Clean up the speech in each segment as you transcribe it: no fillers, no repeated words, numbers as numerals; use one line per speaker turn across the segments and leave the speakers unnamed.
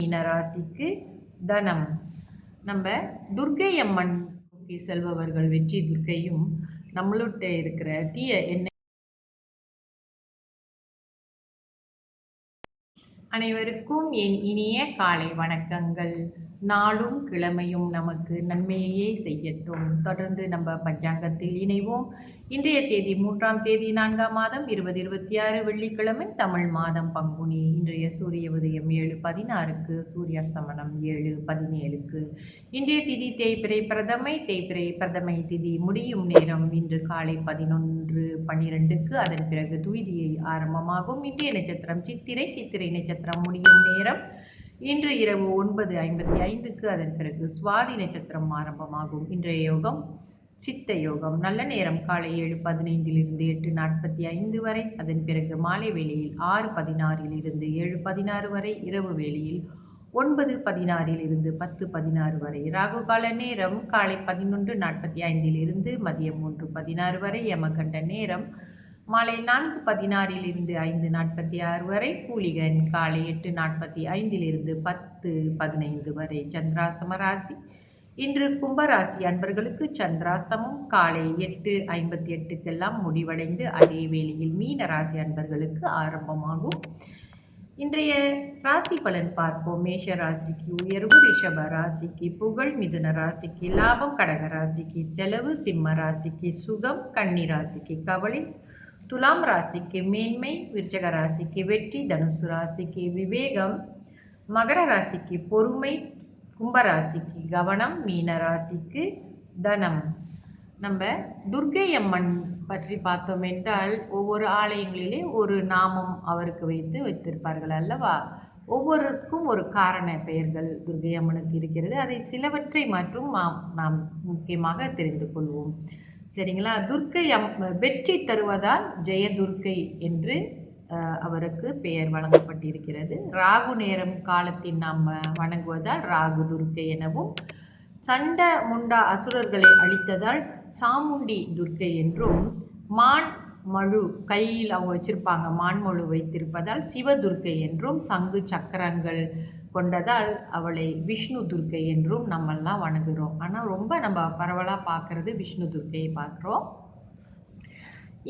மீனராசிக்கு தனம். நம்ம துர்க்கை அம்மன் செல்பவர்கள் வெற்றி துர்க்கையும் நம்மள்கிட்ட இருக்கிற தீய எண்ணெய். அனைவருக்கும் என் இனிய காலை வணக்கங்கள். நாளும் கிழமையும் நமக்கு நன்மையே செய்யட்டும். தொடர்ந்து நம்ம பஞ்சாங்கத்தில் இணைவோம். இன்றைய தேதி 3ஆம் தேதி 4ஆம் மாதம் 2026 வெள்ளிக்கிழமை, தமிழ் மாதம் பங்குனி. இன்றைய சூரிய உதயம் 7:16க்கு, சூரிய அஸ்தமனம் 7:17க்கு. இன்றைய திதி தேய்பிறை பிரதமை. தேய்பிறை பிரதமை திதி முடியும் நேரம் இன்று காலை 11:12க்கு. அதன் பிறகு துவிதியை ஆரம்பமாகும். இன்றைய நட்சத்திரம் சித்திரை. சித்திரை நட்சத்திரம் முடியும் நேரம் இன்று இரவு 9:55க்கு. அதன் பிறகு சுவாதி நட்சத்திரம் ஆரம்பமாகும். இன்றைய யோகம் சித்த யோகம். நல்ல நேரம் காலை 7:15 8:45 வரை. அதன் பிறகு மாலை வேளையில் 6:16 7:16 வரை. இரவு வேளையில் 9:16 10:16 வரை. ராகு கால நேரம் காலை 11:45 மதியம் 3:16 வரை. யமகண்ட நேரம் மாலை 4:16 5:46 வரை. கூலிகன் காலை 8:45 10:15 வரை. சந்திராஸ்தம ராசி. இன்று கும்பராசி அன்பர்களுக்கு சந்திராஸ்தமம் காலை 8:58க்கெல்லாம் முடிவடைந்து அதே வேளையில் மீன ராசி அன்பர்களுக்கு ஆரம்பமாகும். இன்றைய ராசி பலன் பார்ப்போம். மேஷ ராசிக்கு உயர்வு, ரிஷப ராசிக்கு புகழ், மிதுன ராசிக்கு லாபம், கடக ராசிக்கு செலவு, சிம்ம ராசிக்கு சுகம், கன்னி ராசிக்கு கவலை, துலாம் ராசிக்கு மேன்மை, விருச்சக ராசிக்கு வெற்றி, தனுசு ராசிக்கு விவேகம், மகர ராசிக்கு பொறுமை, கும்பராசிக்கு கவனம், மீன ராசிக்கு தனம். நம்ம துர்க்கை அம்மன் பற்றி பார்த்தோம் என்றால் ஒவ்வொரு ஆலயங்களிலே ஒரு நாமம் அவருக்கு வைத்திருப்பார்கள் அல்லவா. ஒவ்வொருக்கும் ஒரு காரண பெயர்கள் துர்க்கை அம்மனுக்கு இருக்கிறது. அதை சிலவற்றை மற்றும் நாம் முக்கியமாக தெரிந்து கொள்வோம். சரிங்களா. துர்க்கை வெற்றி தருவதால் ஜெயதுர்க்கை என்று அவருக்கு பெயர் வழங்கப்பட்டிருக்கிறது. ராகு நேரம் காலத்தில் நாம் வணங்குவதால் ராகு துர்க்கை எனவும், சண்ட முண்டா அசுரர்களை அழித்ததால் சாமுண்டி துர்க்கை என்றும், மான் மழு கையில் அவங்க வச்சிருப்பாங்க, மான்மழு வைத்திருப்பதால் சிவதுர்க்கை என்றும், சங்கு சக்கரங்கள் கொண்டதால் அவளை விஷ்ணு துர்க்கை என்றும் நம்மெல்லாம் வணங்குகிறோம். ஆனால் ரொம்ப நம்ம பரவலாக பார்க்குறது விஷ்ணு துர்க்கையை பார்க்குறோம்.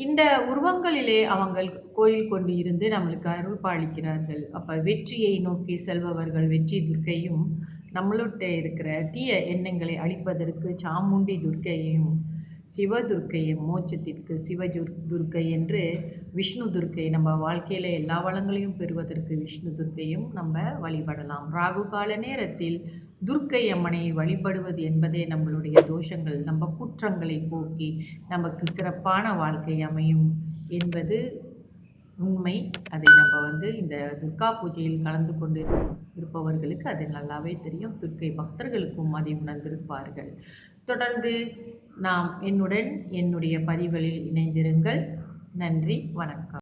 இந்த உருவங்களிலே அவங்கள் கோயில் கொண்டு இருந்து நம்மளுக்கு அருள் பாலிக்கிறார்கள். அப்போ வெற்றியை நோக்கி செல்பவர்கள் வெற்றி துர்க்கையும், நம்மள்கிட்ட இருக்கிற தீய எண்ணங்களை அழிப்பதற்கு சாமுண்டி துர்க்கையையும், சிவதுர்க்கையும் மோட்சத்திற்கு துர்க்கை என்று விஷ்ணு துர்க்கை, நம்ம வாழ்க்கையில் எல்லா வளங்களையும் பெறுவதற்கு விஷ்ணு துர்க்கையும் நம்ம வழிபடலாம். ராகு கால நேரத்தில் துர்க்கை அம்மனை வழிபடுவது என்பதே நம்மளுடைய தோஷங்கள், நம்ம குற்றங்களை போக்கி நமக்கு சிறப்பான வாழ்க்கை அமையும் என்பது உண்மை. அதை நம்ம இந்த துர்கா பூஜையில் கலந்து கொண்டு இருப்பவர்களுக்கு அது நல்லாவே தெரியும். துர்க்கை பக்தர்களுக்கும் அதை உணர்ந்திருப்பார்கள். தொடர்ந்து நாம் என்னுடைய பதிவுகளில் இணைந்திருங்கள். நன்றி, வணக்கம்.